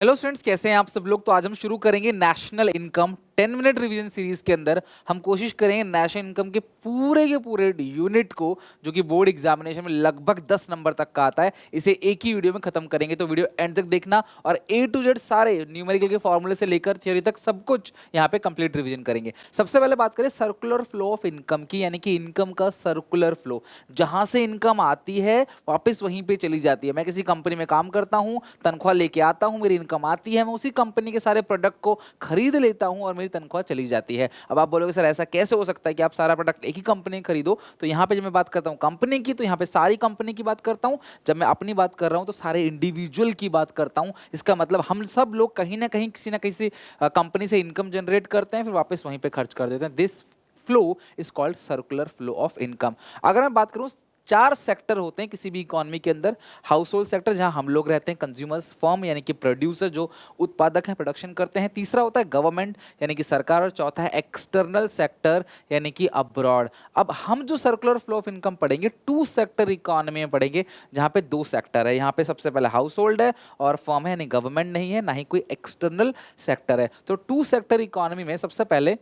Hello students, कैसे हैं आप सब लोग। तो आज हम शुरू करेंगे national income 10 minute revision series के अंदर। हम कोशिश करेंगे नेशनल इनकम के पूरे यूनिट को, जो कि बोर्ड एग्जामिनेशन में लगभग 10 नंबर तक का आता है, इसे एक ही वीडियो में खत्म करेंगे। तो वीडियो एंड तक देखना और ए टू जेड सारे न्यूमेरिकल के फॉर्मूले से लेकर थ्योरी तक सब कुछ यहाँ पे कंप्लीट रिवीजन करेंगे। सबसे पहले बात करें सर्कुलर फ्लो ऑफ इनकम की, यानी कि इनकम का सर्कुलर फ्लो। जहां से इनकम आती है वापस वहीं पे चली जाती है। मैं किसी कंपनी में काम करता हूँ, तनख्वाह लेके आता हूँ, मेरी इनकम आती है, मैं उसी कंपनी के सारे प्रोडक्ट को खरीद लेता हूँ और मेरी तनख्वाह चली जाती है। अब आप बोलोगे सर ऐसा कैसे हो सकता है कि आप सारा प्रोडक्ट एक ही कंपनी में खरीदो। तो यहाँ पे जब मैं बात करता हूँ कंपनी की, तो यहाँ पे सारी कंपनी की बात करता हूँ। जब मैं अपनी बात कर रहा हूँ तो सारे इंडिविजुअल की बात करता हूँ। इसका मतलब हम सब लोग कहीं ना कहीं किसी ना किसी कंपनी से इनकम जनरेट करते हैं, फिर वापस वहीं पे खर्च कर देते हैं। This flow is called circular flow of income. अगर मैं बात करूं, चार सेक्टर होते हैं किसी भी इकोनॉमी के अंदर। हाउस होल्ड सेक्टर, जहां हम लोग रहते हैं, कंज्यूमर्स, फर्म यानी कि प्रोड्यूसर जो उत्पादक हैं, प्रोडक्शन करते हैं। तीसरा होता है गवर्नमेंट यानी कि सरकार, और चौथा है एक्सटर्नल सेक्टर यानी कि अब्रॉड। अब हम जो सर्कुलर फ्लो ऑफ इनकम पढ़ेंगे, टू सेक्टर इकोनॉमी में पढ़ेंगे, जहां पे दो सेक्टर है। यहाँ पे सबसे पहले हाउस होल्ड है और फर्म है, यानी गवर्नमेंट नहीं है, ना ही कोई एक्सटर्नल सेक्टर है। तो टू सेक्टर इकोनॉमी में सबसे पहले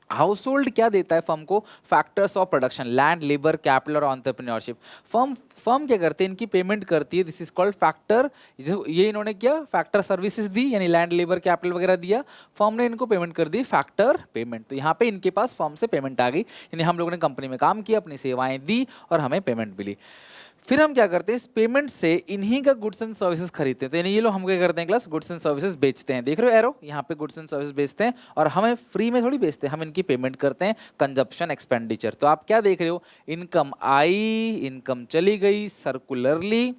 हाउस होल्ड क्या देता है फर्म को? Factors of production, land, labour, capital और एंटरप्रेन्योरशिप। फर्म फर्म क्या करते हैं? इनकी पेमेंट करती है। This is called factor. ये इन्होंने किया, फैक्टर सर्विसेज दी, यानी लैंड, लेबर, कैपिटल वगैरह दिया, फर्म ने इनको पेमेंट कर दी, फैक्टर पेमेंट। तो यहाँ पे इनके पास फर्म से पेमेंट आ गई, यानी हम लोगों ने कंपनी में काम किया, अपनी सेवाएं दी और हमें पेमेंट मिली। फिर हम क्या करते हैं? इस पेमेंट से इन्हीं का गुड्स एंड सर्विसेज खरीदते हैं। तो यानी ये लोग हम क्या करते हैं क्लास? गुड्स एंड सर्विसेज बेचते हैं। देख रहे हो एरो, यहाँ पे गुड्स एंड सर्विस बेचते हैं और हमें फ्री में थोड़ी बेचते हैं, हम इनकी पेमेंट करते हैं, कंजप्शन एक्सपेंडिचर। तो आप क्या देख रहे हो? इनकम आई, इनकम चली गई, circularly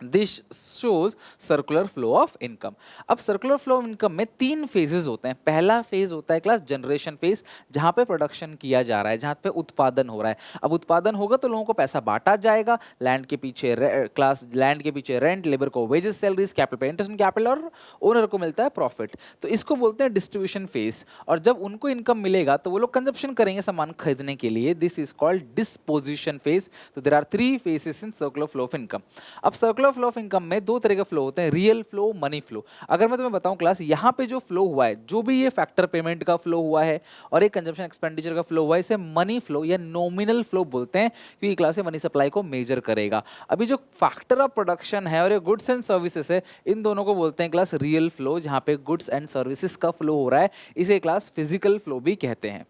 this shows circular flow of income. अब सर्कुलर फ्लो ऑफ इनकम में तीन फेजेस होते हैं। पहला फेज होता है क्लास जनरेशन फेज, जहां पे प्रोडक्शन किया जा रहा है, जहां पे उत्पादन हो रहा है। अब उत्पादन होगा तो लोगों को पैसा बांटा जाएगा। लैंड के पीछे क्लास लैंड के पीछे रेंट, लेबर को वेजेस, सैलरीज, कैपिटल पे इंटरेस्ट कैपिटल और ओनर को मिलता है प्रॉफिट। तो इसको बोलते हैं डिस्ट्रीब्यूशन फेज। और जब उनको इनकम मिलेगा तो वो लोग कंजप्शन करेंगे सामान खरीदने के लिए। This is called disposition phase. तो there are three phases in circular flow of income. अब सर्कुलर फ्लो ऑफ इनकम में दो तरह के फ्लो होते हैं, रियल फ्लो, मनी फ्लो। अगर मैं तुम्हें बताऊं क्लास, यहाँ पे जो फ्लो हुआ है, जो भी ये फैक्टर पेमेंट का फ्लो हुआ है और एक कंजप्शन एक्सपेंडिचर का फ्लो हुआ है, इसे मनी फ्लो या नॉमिनल फ्लो बोलते हैं, क्योंकि क्लास ये मनी सप्लाई को मेजर करेगा। अभी जो फैक्टर ऑफ प्रोडक्शन है और ये गुड्स एंड सर्विसेज है, इन दोनों को बोलते हैं क्लास रियल फ्लो, जहाँ पे गुड्स एंड सर्विसेज का फ्लो हो रहा है। इसे क्लास फिजिकल फ्लो भी कहते हैं।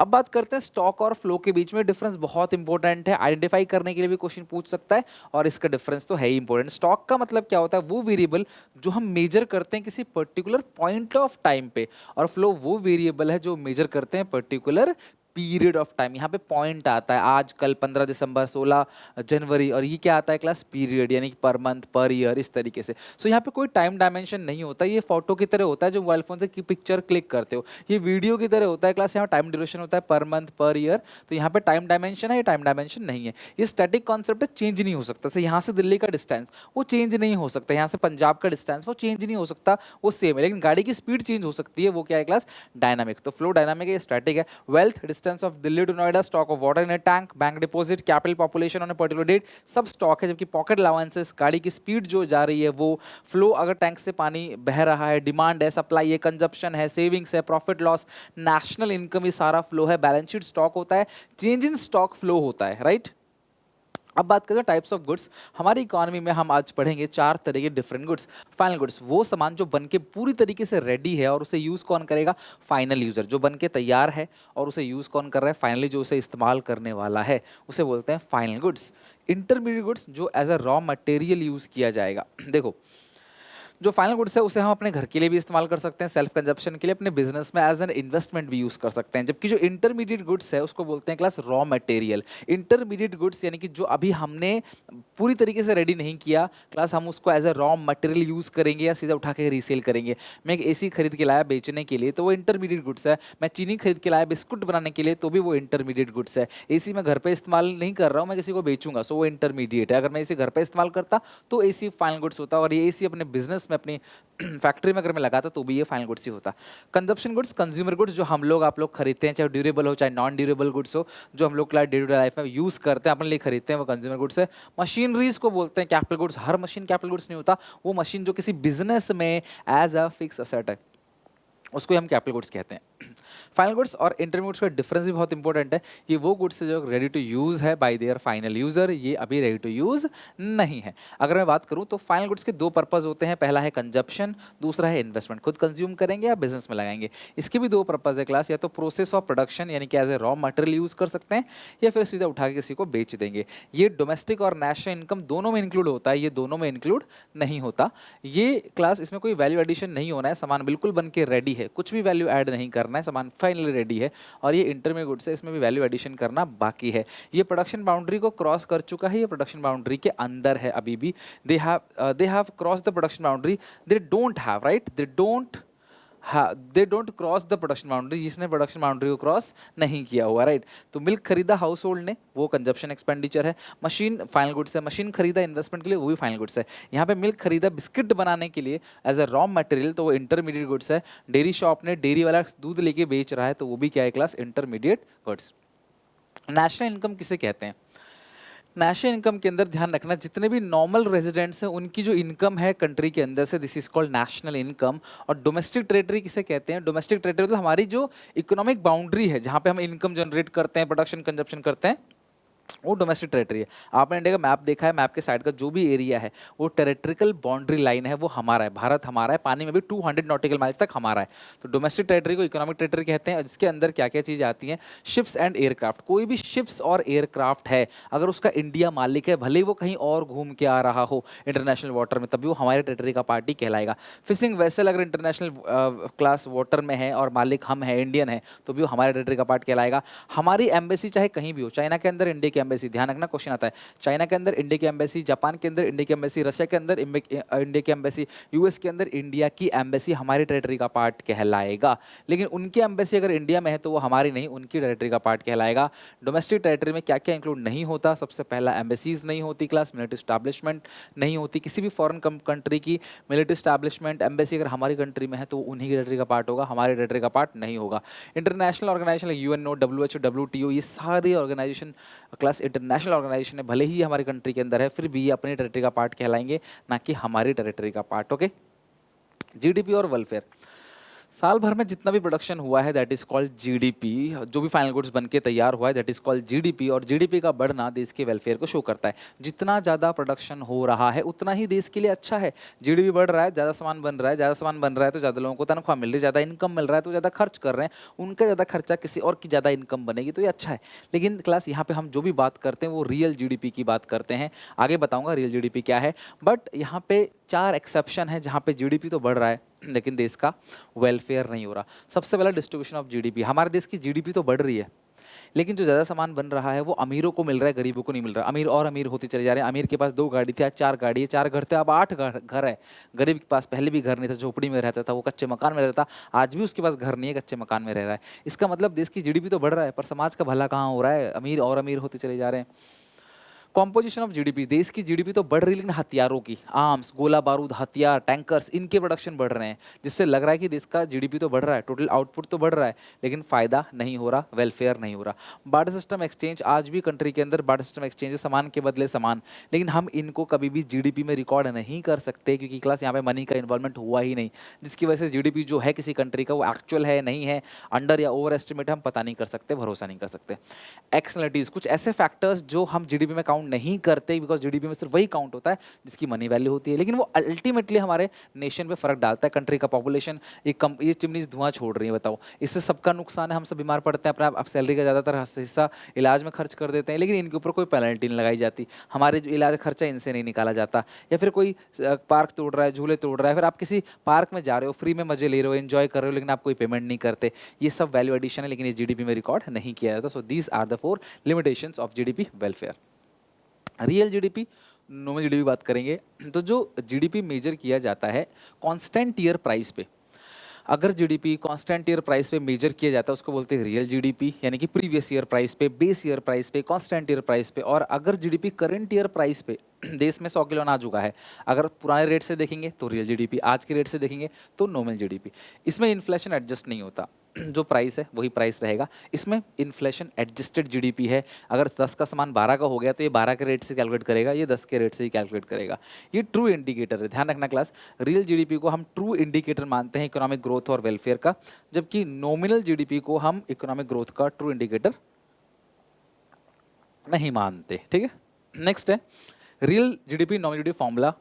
अब बात करते हैं स्टॉक और फ्लो के बीच में डिफरेंस। बहुत इंपॉर्टेंट है, आइडेंटिफाई करने के लिए भी क्वेश्चन पूछ सकता है और इसका डिफरेंस तो है ही इंपॉर्टेंट। स्टॉक का मतलब क्या होता है? वो वेरिएबल जो हम मेजर करते हैं किसी पर्टिकुलर पॉइंट ऑफ टाइम पे, और फ्लो वो वेरिएबल है जो मेजर करते हैं पर्टिकुलर पीरियड ऑफ टाइम। यहाँ पे पॉइंट आता है, आज, कल, 15 दिसंबर, 16 जनवरी, और ये क्या आता है क्लास? पीरियड, यानी कि पर मंथ, पर ईयर, इस तरीके से। सो यहाँ पे कोई टाइम डायमेंशन नहीं होता। ये फोटो की तरह होता है जो मोबाइल फोन से पिक्चर क्लिक करते हो, ये वीडियो की तरह होता है क्लास। यहाँ टाइम ड्यूरेशन होता है पर मंथ, पर ईयर। तो यहाँ पे टाइम डायमेंशन है, ये टाइम डायमेंशन नहीं है। ये स्टैटिक कॉन्सेप्ट है, चेंज नहीं हो सकता। से यहाँ से दिल्ली का डिस्टेंस वो चेंज नहीं हो सकता, यहाँ से पंजाब का डिस्टेंस वो चेंज नहीं हो सकता, वो सेम है। लेकिन गाड़ी की स्पीड चेंज हो सकती है, वो क्या है क्लास? डायनामिक। तो फ्लो डायनामिक है, ये स्टैटिक है। Wealth, distance of Delhi to Noida, stock of water in a tank, bank deposit, capital, population on a particular date, सब स्टॉक है। जबकि पॉकेट अलाउंसेस, गाड़ी की स्पीड जो जा रही है वो, फ्लो अगर टैंक से पानी बह रहा है, डिमांड है, सप्लाई है, कंजप्शन है, सेविंग्स है, प्रॉफिट लॉस, नेशनल इनकम, ये सारा फ्लो है। बैलेंस शीट स्टॉक होता है, चेंज इन स्टॉक फ्लो होता है, राइट। अब बात करें टाइप्स ऑफ गुड्स। हमारी इकोनॉमी में हम आज पढ़ेंगे चार तरह के डिफरेंट गुड्स। फाइनल गुड्स, वो सामान जो बनके पूरी तरीके से रेडी है और उसे यूज कौन करेगा? Final user. जो बनके तैयार है और उसे यूज कौन कर रहा है? फाइनली जो उसे इस्तेमाल करने वाला है, उसे बोलते हैं फाइनल गुड्स। इंटरमीडिएट गुड्स, जो as a raw material use किया जाएगा। देखो, जो फाइनल गुड्स है उसे हम अपने घर के लिए भी इस्तेमाल कर सकते हैं, सेल्फ कंजप्शन के लिए, अपने बिजनेस में एज एन इन्वेस्टमेंट भी यूज कर सकते हैं। जबकि जो इंटरमीडिएट गुड्स है उसको बोलते हैं class raw material. Intermediate goods यानी कि जो अभी हमने पूरी तरीके से रेडी नहीं किया क्लास, हम उसको as a raw material use करेंगे या सीधा उठा के रीसेल करेंगे। मैं एक एसी खरीद के लाया बेचने के लिए, तो वो इंटरमीडिएट गुड्स है। मैं चीनी खरीद के लाया बिस्कुट बनाने के लिए, तो भी वो इंटरमीडिएट गुड्स है। एसी मैं घर पे इस्तेमाल नहीं कर रहा हूँ, मैं किसी को बेचूंगा, सो वो इंटरमीडिएट है। अगर मैं इसे घर पे इस्तेमाल करता तो एसी फाइनल गुड्स होता, और ये एसी अपने बिजनेस में अपनी फैक्ट्री में अगर मैं लगाता तो भी ये फाइनल गुड्स ही होता। कंजप्शन गुड्स, कंज्यूमर गुड्स जो हम लोग आप लोग खरीदते हैं, चाहे ड्यूरेबल हो चाहे नॉन ड्यूरेबल गुड्स हो, जो हम लोग डे टू डे लाइफ में यूज़ करते हैं अपने लिए खरीदते हैं, वो कंज्यूमर गुड्स है। मशीनरीज को बोलते हैं कैपिटल गुड्स। हर मशीन कैपिटल गुड्स नहीं होता, वो मशीन जो किसी बिजनेस में एज अ फिक्स असेट है उसको हम कैपिटल गुड्स कहते हैं। फाइनल गुड्स और इंटरमीडिएट्स का डिफरेंस भी बहुत इंपॉर्टेंट है। ये वो गुड्स है जो रेडी टू यूज़ है बाय देयर फाइनल यूज़र, ये अभी रेडी टू यूज़ नहीं है। अगर मैं बात करूं तो फाइनल गुड्स के दो पर्पस होते हैं, पहला है कंजप्शन, दूसरा है इन्वेस्टमेंट, खुद कंज्यूम करेंगे या बिजनेस में लगाएंगे। इसके भी दो पर्पस है क्लास, या तो प्रोसेस ऑफ प्रोडक्शन यानी कि as a raw material use कर सकते हैं, या फिर सीधा उठा के किसी को बेच देंगे। ये डोमेस्टिक और नेशनल इनकम दोनों में इंक्लूड होता है, ये दोनों में इंक्लूड नहीं होता। ये क्लास इसमें कोई वैल्यू एडिशन नहीं होना है, सामान बिल्कुल बन के रेडी है, कुछ भी वैल्यू ऐड नहीं करना है, सामान फाइनली रेडी है। और ये इंटरमीडिएट गुड्स है, इसमें भी वैल्यू एडिशन करना बाकी है। ये प्रोडक्शन बाउंड्री को क्रॉस कर चुका है, ये प्रोडक्शन बाउंड्री के अंदर है अभी भी। They have cross the production boundary, they don't have, right, they don't cross the production boundary, जिसने प्रोडक्शन बाउंड्री को क्रॉस नहीं किया हुआ, राइट। तो मिल्क खरीदा हाउस होल्ड ने, वो कंजप्शन एक्सपेंडिचर है। मशीन फाइनल गुड्स है, मशीन खरीदा इन्वेस्टमेंट के लिए, वो भी फाइनल गुड्स है। यहाँ पे मिल्क खरीदा बिस्किट बनाने के लिए एज अ रॉ मटेरियल, तो वो इंटरमीडिएट गुड्स है। डेयरी शॉप ने डेयरी वाला दूध लेके बेच रहा है, तो वो भी क्या है class, intermediate goods. National income किसे कहते हैं? नेशनल इनकम के अंदर ध्यान रखना, जितने भी नॉर्मल रेजिडेंट्स हैं उनकी जो इनकम है कंट्री के अंदर से, this is called national income. और डोमेस्टिक टेरिटरी किसे कहते हैं? डोमेस्टिक टेरिटरी मतलब हमारी जो इकोनॉमिक बाउंड्री है, जहाँ पे हम इनकम जनरेट करते हैं, प्रोडक्शन कंजप्शन करते हैं, वो डोमेस्टिक टेरिटरी है। आपने इंडिया का मैप देखा है, मैप के साइड का जो भी एरिया है वो टेरिटरिकल बाउंड्री लाइन है, वो हमारा है, भारत हमारा है, पानी में भी 200 नॉटिकल माइल्स तक हमारा है। तो डोमेस्टिक टेरिटरी को इकोनॉमिक टेरिटरी कहते हैं, जिसके अंदर क्या क्या चीज़ें आती हैं? Ships and aircraft. कोई भी शिप्स और एयरक्राफ्ट है, अगर उसका इंडिया मालिक है, भले ही वो कहीं और घूम के आ रहा हो इंटरनेशनल वाटर में, तभी वो हमारे टेरिटरी का पार्टी कहलाएगा। फिशिंग वेसल अगर इंटरनेशनल क्लास वाटर में है और मालिक हम है, इंडियन है, तो भी वो हमारे टेरिटरी का पार्ट कहलाएगा। हमारी एम्बेसी चाहे कहीं भी हो, चाइना के अंदर इंडिया की एम्बेसी, ध्यान रखना क्वेश्चन आता है, चाइना के अंदर इंडिया की एम्बेसी, जापान के अंदर इंडिया की एम्बेसी, रशिया के अंदर इंडिया की एम्बेसी, यूएस के अंदर इंडिया की एम्बेसी हमारी टेरिटरी का पार्ट कहलाएगा। लेकिन उनकी एम्बेसी अगर इंडिया में है तो वो हमारी नहीं, उनकी टेरिटरी का पार्ट कहलाएगा। डोमेस्टिक टेरिटरी में क्या क्या इंक्लूड नहीं होता? सबसे पहला एम्बेसीज नहीं होती क्लास, मिलिट्री स्टैब्लिशमेंट नहीं होती, किसी भी फॉरेन कंट्री की मिलिट्री स्टैब्लिशमेंट एम्बेसी अगर हमारी कंट्री में है तो उन्हीं की टेरिटरी का पार्ट होगा, हमारी टेरिटरी का पार्ट नहीं होगा। International organisation UNO, WHO, WTO, ये सारी ऑर्गेनाइजेशन क्लास इंटरनेशनल ऑर्गेनाइजेशन है, भले ही हमारी कंट्री के अंदर है, फिर भी ये अपनी टेरिटरी का पार्ट कहलाएंगे, ना कि हमारी टेरिटरी का पार्ट। ओके। जीडीपी और वेलफेयर, साल भर में जितना भी प्रोडक्शन हुआ है दैट इज कॉल्ड जीडीपी, जो भी फाइनल गुड्स बन के तैयार हुआ है दैट इज कॉल्ड जीडीपी। और जीडीपी का बढ़ना देश के वेलफेयर को शो करता है। जितना ज़्यादा प्रोडक्शन हो रहा है उतना ही देश के लिए अच्छा है। जीडीपी बढ़ रहा है, ज़्यादा सामान बन रहा है, ज़्यादा सामान बन रहा है तो ज़्यादा लोगों को तनख्वाह मिल रही है, ज़्यादा इनकम मिल रहा है तो ज़्यादा खर्च कर रहे हैं, उनका ज़्यादा खर्चा किसी और की ज़्यादा इनकम बनेगी तो ये अच्छा है। लेकिन क्लास यहाँ पे हम जो भी बात करते हैं वो रियल जीडीपी की बात करते हैं, आगे बताऊँगा रियल जीडीपी क्या है। बट यहाँ पे 4 एक्सेप्शन है जहाँ पे जीडीपी तो बढ़ रहा है लेकिन देश का वेलफेयर नहीं हो रहा। सबसे पहला डिस्ट्रीब्यूशन ऑफ जीडीपी, हमारे देश की जीडीपी तो बढ़ रही है लेकिन जो ज़्यादा सामान बन रहा है वो अमीरों को मिल रहा है, गरीबों को नहीं मिल रहा। अमीर और अमीर होते चले जा रहे हैं। अमीर के पास 2 गाड़ी थी, आज 4 गाड़ी है, 4 घर थे, अब 8 घर है। गरीब के पास पहले भी घर नहीं था, झोपड़ी में रहता था, वो कच्चे मकान में रहता था, आज भी उसके पास घर नहीं है, कच्चे मकान में रह रहा है। इसका मतलब देश की जीडीपी तो बढ़ रहा है पर समाज का भला कहाँ हो रहा है? अमीर और अमीर होते चले जा रहे हैं। कॉम्पोजिशन ऑफ जीडीपी, देश की जीडीपी तो बढ़ रही है लेकिन हथियारों की, आर्म्स, गोला बारूद, हथियार, टैंकर्स, इनके प्रोडक्शन बढ़ रहे हैं, जिससे लग रहा है कि देश का जीडीपी तो बढ़ रहा है, टोटल आउटपुट तो बढ़ रहा है, लेकिन फायदा नहीं हो रहा, वेलफेयर नहीं हो रहा। बार्टर सिस्टम एक्सचेंज, आज भी कंट्री के अंदर बार्टर सिस्टम एक्सचेंज है, सामान के बदले सामान, लेकिन हम इनको कभी भी जीडीपी में रिकॉर्ड नहीं कर सकते क्योंकि क्लास यहाँ पे मनी का इन्वॉल्वमेंट हुआ ही नहीं, जिसकी वजह से जीडीपी जो है किसी कंट्री का वो एक्चुअल है नहीं है, अंडर या ओवर एस्टिमेट हम पता नहीं कर सकते, भरोसा नहीं कर सकते। एक्सटर्नलिटीज, कुछ ऐसे फैक्टर्स जो हम जीडीपी में काउंट नहीं करते बिकॉज जीडीपी में सिर्फ वही काउंट होता है जिसकी मनी वैल्यू होती है, लेकिन वो अल्टीमेटली हमारे नेशन पे फर्क डालता है। कंट्री का पॉपुलेशन, ये चिमनीज धुआं छोड़ रही है, बताओ इससे सबका नुकसान है, हम सब बीमार पड़ते हैं, अपना सैलरी का ज़्यादातर हिस्सा इलाज में खर्च कर देते हैं, लेकिन इनके ऊपर कोई पेनल्टी नहीं लगाई जाती, हमारे जो इलाज खर्चा इनसे नहीं निकाला जाता। या फिर कोई पार्क तोड़ रहा है, झूले तोड़ रहा है, फिर आप किसी पार्क में जा रहे हो, फ्री में मजे ले रहे हो, एंजॉय कर रहे हो, लेकिन आप कोई पेमेंट नहीं करते, ये सब वैल्यू एडिशन है, लेकिन ये जीडीपी में रिकॉर्ड नहीं किया जाता। So these are the 4 limitations of GDP welfare. Real GDP, nominal GDP बात करेंगे तो जो जीडीपी मेजर किया जाता है कांस्टेंट ईयर प्राइस पे, अगर जीडीपी कांस्टेंट ईयर प्राइस पे मेजर किया जाता है उसको बोलते हैं रियल जीडीपी, यानी कि प्रीवियस ईयर प्राइस पे, बेस ईयर प्राइस पे, कांस्टेंट ईयर प्राइस पे। और अगर जीडीपी करंट ईयर प्राइस पे देश में 100 किलो अनाज उगा है, अगर पुराने रेट से देखेंगे तो रियल जीडीपी, आज के रेट से देखेंगे तो नॉमिनल जीडीपी। इसमें इन्फ्लेशन एडजस्ट नहीं होता, जो प्राइस है वही प्राइस रहेगा। इसमें इन्फ्लेशन एडजस्टेड जीडीपी है, अगर 10 का सामान 12 का हो गया तो ये 12 के रेट से कैलकुलेट करेगा, ये 10 के रेट से ही कैलकुलेट करेगा। ये ट्रू इंडिकेटर है, ध्यान रखना क्लास। रियल जीडीपी को हम ट्रू इंडिकेटर मानते हैं इकोनॉमिक ग्रोथ और वेलफेयर का, जबकि नॉमिनल जीडीपी को हम इकोनॉमिक ग्रोथ का ट्रू इंडिकेटर नहीं मानते। ठीक है, नेक्स्ट है real GDP nominal GDP formula.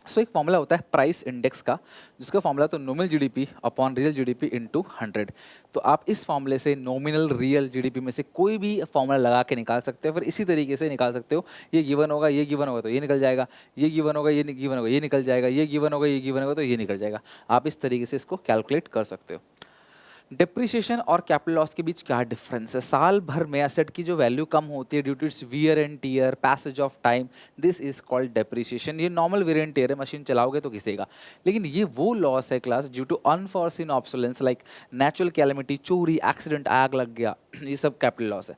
So एक फॉर्मूला होता है प्राइस इंडेक्स का, जिसका फॉर्मूला तो nominal GDP upon real GDP into 100। तो आप इस फॉर्मूले से नॉमिनल रियल जीडीपी में से कोई भी फॉर्मूला लगा के निकाल सकते हो, फिर इसी तरीके से निकाल सकते हो। ये गिवन होगा, ये गिवन होगा तो ये निकल जाएगा, ये गिवन होगा, ये गिवन होगा, ये निकल जाएगा, ये गिवन होगा, ये गिवन होगा तो ये निकल जाएगा। आप इस तरीके से इसको कैलकुलेट कर सकते हो। डिप्रिसिएशन और कैपिटल लॉस के बीच क्या डिफरेंस है? साल भर में एसेट की जो वैल्यू कम होती है due to its wear and tear, passage of time, this is called depreciation. ये नॉर्मल वियर एंड टीयर है, मशीन चलाओगे तो घिसेगा। लेकिन ये वो लॉस है class due to unforeseen obsolescence like natural calamity, चोरी, एक्सीडेंट, आग लग गया, ये सब कैपिटल लॉस है।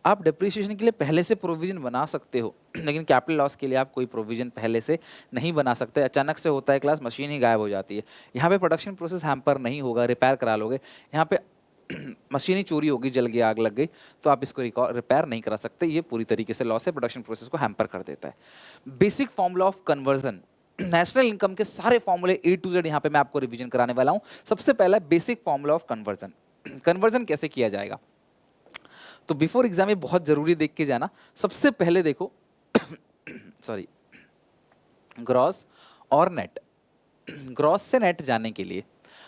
आप डिप्रिसिएशन के लिए पहले से प्रोविजन बना सकते हो, लेकिन कैपिटल लॉस के लिए आप कोई प्रोविजन पहले से नहीं बना सकते। अचानक से होता है क्लास, मशीन ही गायब हो जाती है। यहाँ पे प्रोडक्शन प्रोसेस हैम्पर नहीं होगा, रिपेयर करा लोगे। यहाँ पे मशीन ही चोरी होगी, जल गई, आग लग गई, तो आप इसको रिपेयर नहीं करा सकते। ये पूरी तरीके से लॉस है, प्रोडक्शन प्रोसेस को हैम्पर कर देता है। Basic formula of conversion, national income के सारे फॉर्मूले A to Z यहाँ पे मैं आपको रिवीजन कराने वाला हूँ। सबसे पहला basic formula of conversion. Conversion कैसे किया जाएगा, तो बिफोर एग्जाम ये बहुत जरूरी देख के जाना। सबसे पहले देखो सॉरी, ग्रॉस और नेट। ग्रॉस से नेट जाने के लिए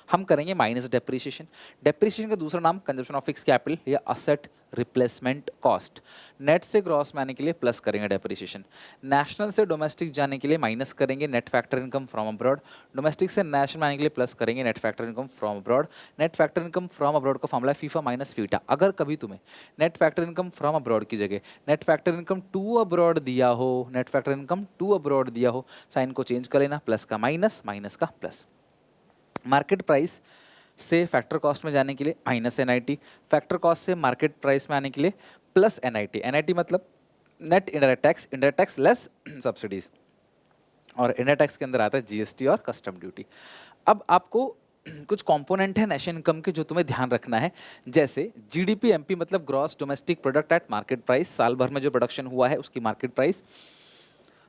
हम करेंगे माइनस डेप्रिसिएशन। डेप्रिसिएशन का दूसरा नाम कंजप्शन ऑफ फिक्स कैपिटल या असेट रिप्लेसमेंट कॉस्ट। नेट से ग्रॉस में आने के लिए प्लस करेंगे डेप्रिसिएशन। नेशनल से डोमेस्टिक जाने के लिए माइनस करेंगे net factor income from abroad. Domestic से नेशनल में आने के लिए प्लस करेंगे net factor income from abroad. Net factor income from abroad का फॉर्मूला फीफा माइनस फीटा। अगर कभी तुम्हें net factor income from abroad की जगह net factor income to abroad दिया हो, net factor income to abroad दिया हो, साइन को चेंज कर लेना, प्लस का माइनस, माइनस का प्लस। मार्केट प्राइस से फैक्टर कॉस्ट में जाने के लिए माइनस एनआईटी, फैक्टर कॉस्ट से मार्केट प्राइस में आने के लिए प्लस एनआईटी। एनआईटी मतलब net indirect tax less subsidies, और इंडायरेक्ट टैक्स के अंदर आता है जीएसटी और कस्टम ड्यूटी। अब आपको कुछ कंपोनेंट है नेशनल इनकम के जो तुम्हें ध्यान रखना है, जैसे जीडीपी एमपी मतलब gross domestic product at market price, साल भर में जो प्रोडक्शन हुआ है उसकी market price.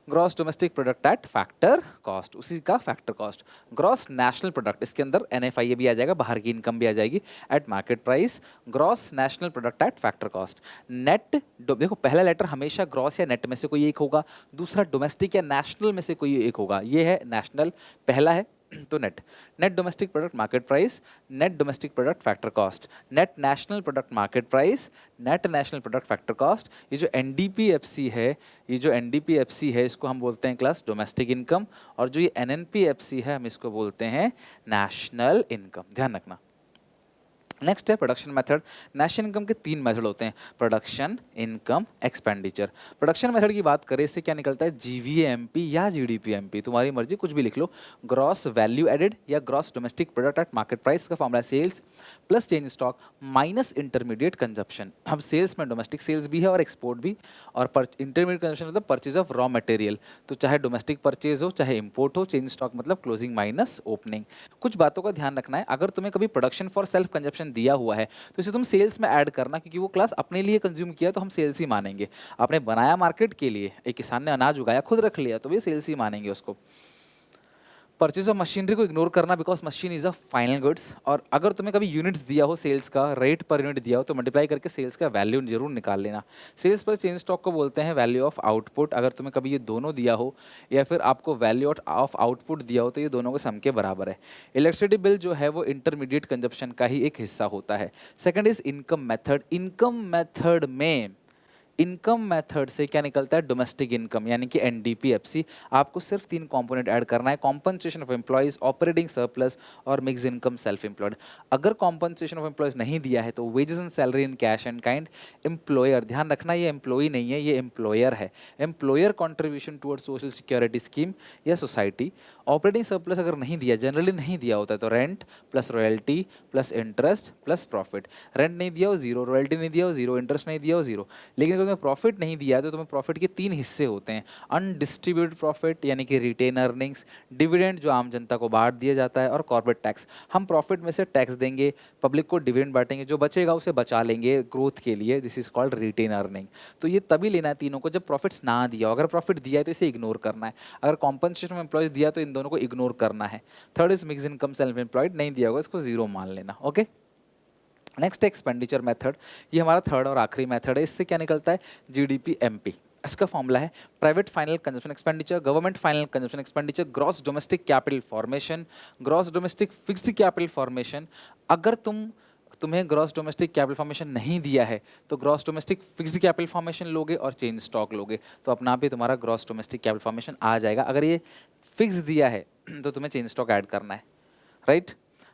Gross domestic product eight factor cost, उसी का factor cost. Gross national product, इसके अंदर एनएफआई भी आ जाएगा, बाहर की इनकम भी आ जाएगी, eight market price. Gross national product at factor cost. Net, देखो पहला लेटर हमेशा ग्रॉस या नेट में से कोई एक होगा, दूसरा डोमेस्टिक या नेशनल में से कोई एक होगा। ये है नेशनल, पहला है तो net. Net domestic product market price, net domestic product factor cost, net national product market price, net national product factor cost. ये जो एनडीपीएफसी है, ये जो एनडीपीएफसी है इसको हम बोलते हैं क्लास डोमेस्टिक इनकम, और जो ये एनएनपीएफसी है हम इसको बोलते हैं नेशनल इनकम। ध्यान रखना। नेक्स्ट है प्रोडक्शन मेथड। नेशनल इनकम के 3 मेथड होते हैं, production, income, expenditure. Production method की बात करें, इससे क्या निकलता है, जीवीएमपी या जीडीपीएमपी, तुम्हारी मर्जी, कुछ भी लिख लो। ग्रॉस वैल्यू एडेड या gross domestic product at market price का formula sales plus change stock minus intermediate consumption. अब सेल्स में डोमेस्टिक सेल्स भी है और एक्सपोर्ट भी, और इंटरमीडिएट कंजप्शन मतलब परचेज ऑफ रॉ मटेरियल, तो चाहे डोमेस्टिक परचेज हो चाहे इंपोर्ट हो। चेंज स्टॉक मतलब क्लोजिंग माइनस ओपनिंग। कुछ बातों का ध्यान रखना है, अगर तुम्हें कभी प्रोडक्शन फॉर सेल्फ कंजप्शन दिया हुआ है तो इसे तुम सेल्स में ऐड करना, क्योंकि वो क्लास अपने लिए कंज्यूम किया तो हम सेल्स ही मानेंगे। आपने बनाया मार्केट के लिए, एक किसान ने अनाज उगाया खुद रख लिया, तो वे सेल्स ही मानेंगे उसको। परचेज ऑफ मशीनरी को इग्नोर करना, because machine is a final goods. और अगर तुम्हें कभी यूनिट्स दिया हो, सेल्स का रेट पर यूनिट दिया हो, तो मल्टीप्लाई करके सेल्स का वैल्यू जरूर निकाल लेना। सेल्स पर चेंज स्टॉक को बोलते हैं वैल्यू ऑफ आउटपुट। अगर तुम्हें कभी ये दोनों दिया हो या फिर आपको वैल्यू ऑफ आउटपुट दिया हो, तो ये दोनों के सम के बराबर है। इलेक्ट्रिसिटी बिल जो है वो इंटरमीडिएट कंजप्शन का ही एक हिस्सा होता है। Second is income method. Income method में, इनकम मेथड से क्या निकलता है, डोमेस्टिक इनकम यानी कि एनडीपीएफसी। आपको सिर्फ 3 कंपोनेंट ऐड करना है, compensation of employees, operating surplus और मिक्स इनकम सेल्फ एम्प्लॉयड। अगर कॉम्पनसेशन ऑफ एम्प्लॉइज नहीं दिया है तो wages and salary in cash and kind. Employer, ध्यान रखना ये एम्प्लॉई नहीं है, ये एम्प्लॉयर है। Employer contribution toward social security scheme या सोसाइटी। ऑपरेटिंग सरप्लस अगर नहीं दिया, जनरली नहीं दिया होता है, तो rent plus royalty plus interest plus profit. Rent नहीं दिया हो 0, रॉयल्टी नहीं दिया हो 0, इंटरेस्ट नहीं दिया हो 0। लेकिन तुम्हें प्रॉफिट नहीं दिया है तो तुम्हें प्रॉफिट के 3 हिस्से होते हैं, अनडिस्ट्रीब्यूटेड प्रॉफिट यानी कि रिटेन अर्निंग्स, डिविडेंड जो आम जनता को बांट दिया जाता है, और कॉर्पोरेट टैक्स। हम प्रॉफिट में से टैक्स देंगे, पब्लिक को डिविडेंड बांटेंगे, जो बचेगा उसे बचा लेंगे ग्रोथ के लिए, this is called retained earning. तो ये तभी लेना है तीनों को जब प्रॉफिट्स ना दिया हो, अगर प्रॉफिट दिया है तो इसे इग्नोर करना है, अगर कॉम्पनसेशन एम्प्लॉयज दिया तो इन दोनों को इग्नोर करना है। Third is mix income self employed, नहीं दिया होगा इसको जीरो मान लेना। ओके, नेक्स्ट एक्सपेंडिचर मेथड, ये हमारा थर्ड और आखिरी मेथड है। इससे क्या निकलता है, जीडीपी एमपी। इसका फॉर्मूला है private final consumption expenditure, government final consumption expenditure, gross domestic capital formation, gross domestic fixed capital formation. अगर तुम्हें ग्रॉस डोमेस्टिक कैपिटल फॉर्मेशन नहीं दिया है तो gross domestic fixed capital formation लोगे और चेंज स्टॉक लोगे, तो अपना आप ही तुम्हारा ग्रॉस डोमेस्टिक कैपिटल फॉर्मेशन आ जाएगा। अगर ये फिक्स दिया है तो तुम्हें चेंज स्टॉक ऐड करना है, राइट।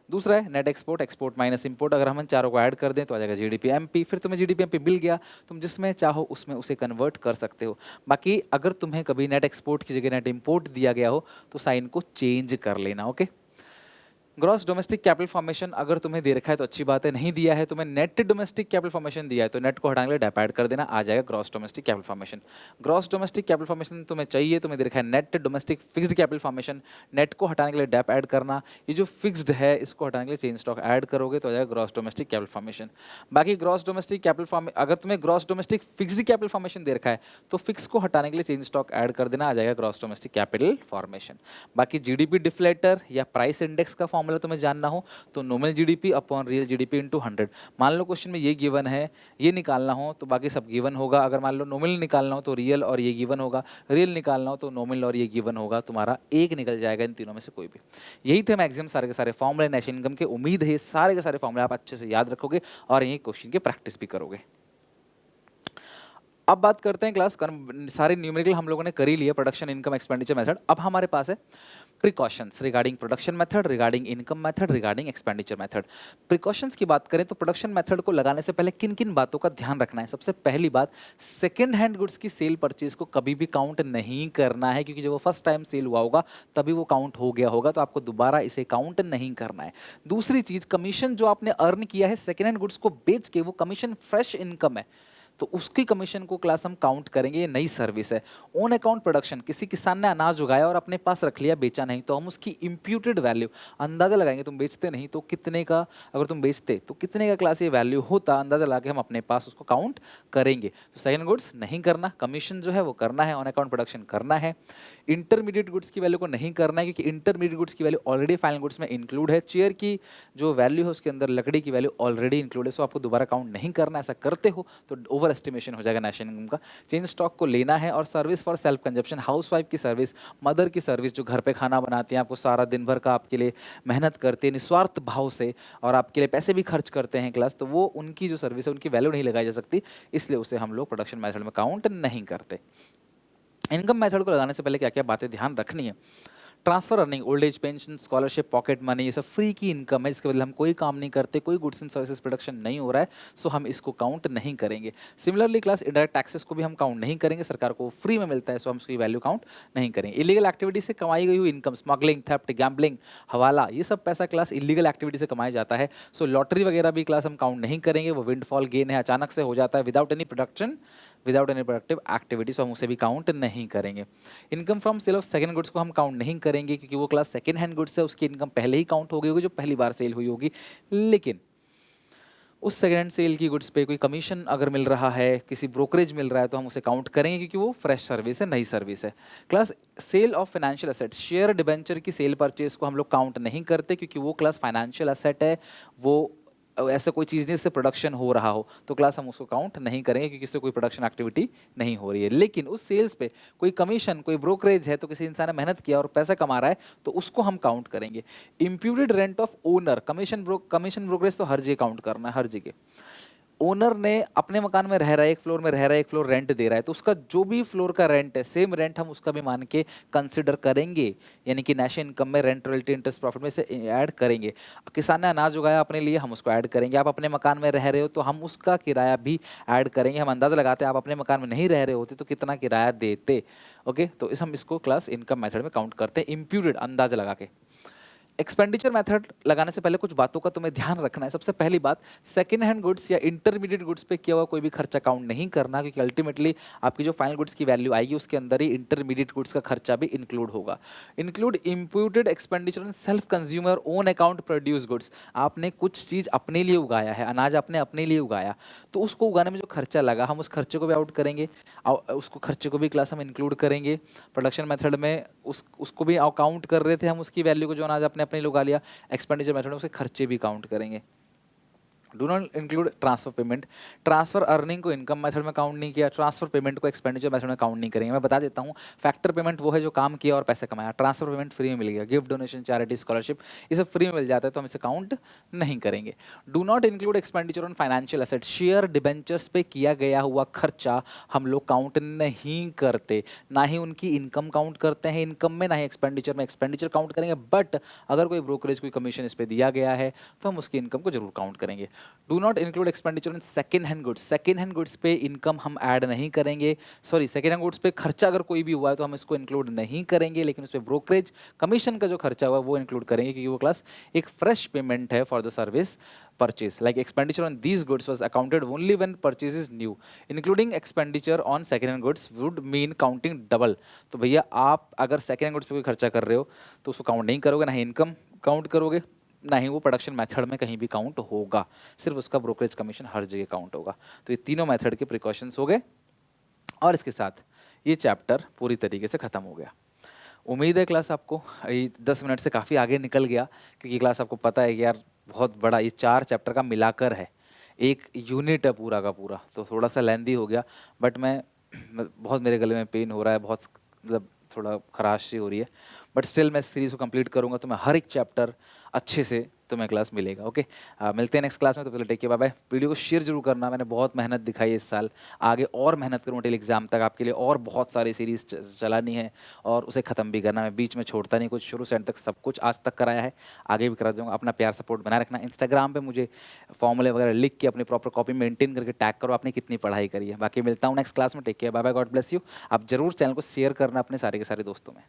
दूसरा है net export, export minus import. अगर हम इन चारों को ऐड कर दें तो आ जाएगा जीडीपी एमपी। फिर तुम्हें जीडीपी एमपी मिल गया, तुम जिसमें चाहो उसमें उसे कन्वर्ट कर सकते हो। बाकी अगर तुम्हें कभी नेट एक्सपोर्ट की जगह नेट इंपोर्ट दिया गया हो तो साइन को चेंज कर लेना। Okay, gross domestic capital formation अगर तुम्हें दे रखा है तो अच्छी बात है, नहीं दिया है तुम्हें नेट डोमेस्टिक कैपिटल फॉर्मेशन दिया है तो नेट को हटाने के लिए डेप ऐड कर देना, आ जाएगा gross domestic capital formation. Gross domestic capital formation तुम्हें चाहिए, तुम्हें दे रखा है net domestic fixed capital formation, net को हटाने के लिए डेप ऐड करना, ये जो फिक्स्ड है इसको हटाने के लिए चेंज स्टॉक ऐड करोगे तो आ जाएगा ग्रॉस डोमेस्टिक कैपिटल फॉर्मेशन। बाकी ग्रॉस डोमेस्टिक कैपिटल फॉर्मेशन, अगर तुम्हें gross domestic fixed capital formation दे रखा है तो फिक्स को हटाने के लिए चेंज स्टॉक ऐड कर देना, आ जाएगा ग्रॉस डोमेस्टिक कैपिटल फॉर्मेशन। बाकी जीडीपी डिफ्लेटर या प्राइस इंडेक्स का फॉर्मूला तुम्हें जानना हो तो nominal GDP upon real GDP into 100। मान लो क्वेश्चन में ये गिवन है, ये निकालना हो तो बाकी सब गिवन होगा। अगर मान लो नॉमिनल निकालना हो तो रियल और ये गिवन होगा, रियल निकालना हो तो नॉमिनल और ये गिवन होगा, तुम्हारा एक निकल जाएगा इन तीनों में से कोई भी। यही थे मैक्सिमम सारे के सारे फॉर्मूले नेशनल इनकम के। उम्मीद है सारे के सारे फॉर्मूले आप अच्छे से याद रखोगे और ये क्वेश्चन की प्रैक्टिस भी करोगे। अब बात करते हैं क्लास, सारे न्यूमेरिकल हम लोगों ने कर ही लिया, प्रोडक्शन इनकम एक्सपेंडिचर मेथड। अब हमारे पास है precautions regarding production method, regarding income method, regarding expenditure method. Precautions की बात करें तो प्रोडक्शन मेथड को लगाने से पहले किन किन बातों का ध्यान रखना है। सबसे पहली बात, सेकेंड हैंड गुड्स की सेल परचेज को कभी भी काउंट नहीं करना है, क्योंकि जब वो फर्स्ट टाइम सेल हुआ होगा तभी वो काउंट हो गया होगा, तो आपको दोबारा इसे काउंट नहीं करना है। दूसरी चीज, कमीशन जो आपने अर्न किया है सेकेंड हैंड गुड्स को बेच के, वो कमीशन फ्रेश इनकम है तो उसकी कमीशन को क्लास हम काउंट करेंगे, ये नई सर्विस है। ऑन अकाउंट प्रोडक्शन, किसी किसान ने अनाज उगाया और अपने पास रख लिया, बेचा नहीं, तो हम उसकी इंप्यूटेड वैल्यू अंदाजा लगाएंगे। तुम बेचते नहीं तो कितने का, अगर तुम बेचते तो कितने का क्लास ये वैल्यू होता, अंदाजा लगा के हम अपने पास उसको काउंट करेंगे। तो सेकंड गुड्स नहीं करना, कमीशन जो है वो करना है, ऑन अकाउंट प्रोडक्शन करना है। इंटरमीडिएट गुड्स की वैल्यू को नहीं करना है, क्योंकि इंटरमीडिएट गुड्स की वैल्यू ऑलरेडी फाइनल गुड्स में इंक्लूड है। चेयर की जो वैल्यू है उसके अंदर लकड़ी की वैल्यू ऑलरेडी इंक्लूड है, सो आपको दोबारा काउंट नहीं करना। ऐसा करते हो तो ओवर एस्टिमेशन हो जाएगा नेशनल इनकम का। चेंज स्टॉक को लेना है। और service for self consumption, housewife की सर्विस, मदर की सर्विस जो घर पे खाना बनाती हैं, आपको सारा दिन भर का आपके लिए मेहनत करते हैं निस्वार्थ भाव से और आपके लिए पैसे भी खर्च करते हैं क्लास, तो वो उनकी जो सर्विस है उनकी वैल्यू नहीं लगाई जा सकती, इसलिए उसे हम लोग प्रोडक्शन मेथड में काउंट नहीं करते। इनकम मेथड को लगाने से पहले क्या क्या बातें ध्यान रखनी है। Transfer earning, old age pension, scholarship, pocket money, ये सब फ्री की इनकम है, इसके बदले हम कोई काम नहीं करते, कोई गुड्स एंड सर्विसेज प्रोडक्शन नहीं हो रहा है, सो हम इसको काउंट नहीं करेंगे। सिमिलरली क्लास इनडायरेक्ट टैक्सेस को भी हम काउंट नहीं करेंगे, सरकार को फ्री में मिलता है, सो हम उसकी वैल्यू काउंट नहीं करेंगे। इलीगल एक्टिविटी से कमाई गई हुई इनकम, स्मगलिंग, थेफ्ट, गैम्बलिंग, हवाला, ये सब पैसा क्लास इलीगल एक्टिविटी से कमाया जाता है, सो लॉटरी वगैरह भी क्लास हम काउंट नहीं करेंगे, वो विंडफॉल गेन है, अचानक से हो जाता है without any production, without any productive activity, so हम उसे भी काउंट नहीं करेंगे। Income from sale of second goods को हम काउंट नहीं करेंगे, क्योंकि वो क्लास सेकंड हैंड गुड्स है, उसकी इनकम पहले ही काउंट हो गई होगी जो पहली बार सेल हुई होगी। लेकिन उस सेकंड हैंड सेल की गुड्स पे कोई कमीशन अगर मिल रहा है, किसी ब्रोकरेज मिल रहा है, तो हम उसे काउंट करेंगे, क्योंकि वो फ्रेश सर्विस है, नई सर्विस है। Class sale of financial assets, share debenture की सेल परचेज को हम लोग काउंट नहीं करते, क्योंकि वो क्लास फाइनेंशियल एसेट है, वो ऐसा कोई चीज़ नहीं जिससे प्रोडक्शन हो रहा हो, तो क्लास हम उसको काउंट नहीं करेंगे, क्योंकि इससे कोई प्रोडक्शन एक्टिविटी नहीं हो रही है। लेकिन उस सेल्स पे कोई कमीशन, कोई ब्रोकरेज है, तो किसी इंसान ने मेहनत किया और पैसा कमा रहा है, तो उसको हम काउंट करेंगे। Imputed rent of owner, commission brokerage तो हर जगह काउंट करना है, हर जगह। ओनर ने अपने मकान में रह रहा है, एक फ्लोर में रह रहा है, एक फ्लोर रेंट दे रहा है, तो उसका जो भी फ्लोर का रेंट है, सेम रेंट हम उसका भी मान के कंसिडर करेंगे, यानी कि नेशनल इनकम में रेंट, रॉयल्टी, इंटरेस्ट, प्रॉफिट में से ऐड करेंगे। किसान ने अनाज उगाया अपने लिए, हम उसको ऐड करेंगे। आप अपने मकान में रह रहे हो तो हम उसका किराया भी ऐड करेंगे। हम अंदाजा लगाते हैं आप अपने मकान में नहीं रह रहे होते तो कितना किराया देते। ओके, तो हम इसको क्लास इनकम मेथड में काउंट करते हैं, इम्प्यूटेड अंदाजा लगा के। एक्सपेंडिचर मेथड लगाने से पहले कुछ बातों का तुम्हें ध्यान रखना है। सबसे पहली बात, सेकंड हैंड गुड्स या इंटरमीडिएट गुड्स पे किया हुआ कोई भी खर्चा काउंट नहीं करना, क्योंकि अल्टीमेटली आपकी जो फाइनल गुड्स की वैल्यू आएगी उसके अंदर ही इंटरमीडिएट गुड्स का खर्चा भी इंक्लूड होगा। Include imputed expenditure on self consumer own account produce goods. आपने कुछ चीज़ अपने लिए उगाया है, अनाज आपने अपने लिए उगाया, तो उसको उगाने में जो खर्चा लगा हम उस खर्चे को भी आउट करेंगे, उसको खर्चे को भी क्लास हम इंक्लूड करेंगे। प्रोडक्शन मेथड में उसको भी काउंट कर रहे थे हम, उसकी वैल्यू को जो अनाज आपने अपने लिए उगा लिया। एक्सपेंडिचर मेथड में उसके खर्चे भी काउंट करेंगे। Do not include transfer payment. Transfer earning को इनकम मेथड में काउंट नहीं किया, ट्रांसफर पेमेंट को एक्सपेंडिचर मेथड में काउंट नहीं करेंगे। मैं बता देता हूँ, फैक्टर पेमेंट वो है जो काम किया और पैसे कमाया, ट्रांसफर पेमेंट फ्री में मिल गया, गिफ्ट डोनेशन चैरिटी स्कॉलरशिप ये सब फ्री में मिल जाता है तो हम इसे काउंट नहीं करेंगे। Do not include expenditure on financial asset. Share debentures पे किया गया हुआ खर्चा हम लोग काउंट नहीं करते, ना ही उनकी इनकम काउंट करते हैं इनकम में, ना ही एक्सपेंडिचर में। एक्सपेंडिचर काउंट करेंगे बट अगर कोई ब्रोकरेज कोई कमीशन इस पर दिया गया है तो हम उसकी इनकम को जरूर काउंट करेंगे। Do not include expenditure in second hand goods. Second hand goods पे इनकम हम ऐड नहीं करेंगे, सॉरी सेकंड हैंड गुड्स पे खर्चा अगर कोई भी हुआ है तो हम इसको इंक्लूड नहीं करेंगे, लेकिन उस पे ब्रोकरेज कमीशन का जो खर्चा हुआ वो इंक्लूड करेंगे, क्योंकि वो क्लास एक फ्रेश पेमेंट है for the service purchase. Like expenditure on these goods was accounted only when purchase is new. Including expenditure on second hand goods would mean counting double. तो भैया आप अगर second hand goods पे कोई खर्चा कर रहे हो तो उसको काउंट नहीं करोगे, ना ही इनकम काउंट करोगे, ना ही वो प्रोडक्शन मेथड में कहीं भी काउंट होगा, सिर्फ उसका ब्रोकरेज कमीशन हर जगह काउंट होगा। तो ये तीनों मेथड के प्रिकॉशंस हो गए और इसके साथ ये चैप्टर पूरी तरीके से ख़त्म हो गया। उम्मीद है क्लास आपको 10 मिनट से काफ़ी आगे निकल गया, क्योंकि क्लास आपको पता है कि यार बहुत बड़ा ये 4 चैप्टर का मिलाकर है, एक यूनिट है पूरा का पूरा, तो थोड़ा सा लेंदी हो गया। बट मैं बहुत मेरे गले में पेन हो रहा है, बहुत मतलब थोड़ा खराश सी हो रही है, बट स्टिल मैं सीरीज़ को कंप्लीट करूँगा तो मैं हर एक चैप्टर अच्छे से तुम्हें क्लास मिलेगा। ओके, मिलते हैं नेक्स्ट क्लास में, तो पहले take care, bye bye. Video को शेयर जरूर करना, मैंने बहुत मेहनत दिखाई है इस साल, आगे और मेहनत करूँगा टिल एग्जाम तक आपके लिए, और बहुत सारी सीरीज चलानी है और उसे ख़त्म भी करना है। मैं बीच में छोड़ता नहीं कुछ, शुरू से एंड तक सब कुछ आज तक कराया है, आगे भी करा दूँगा। अपना प्यार सपोर्ट बनाए रखना। इंस्टाग्राम पर मुझे फॉर्मूले वगैरह लिख के अपनी प्रॉपर कॉपी मेंटेन करके टैग करो आपने कितनी पढ़ाई करी है। बाकी मिलता हूँ नेक्स्ट क्लास में, take care, bye bye, God bless you. आप जरूर चैनल को शेयर करना अपने सारे के सारे दोस्तों में।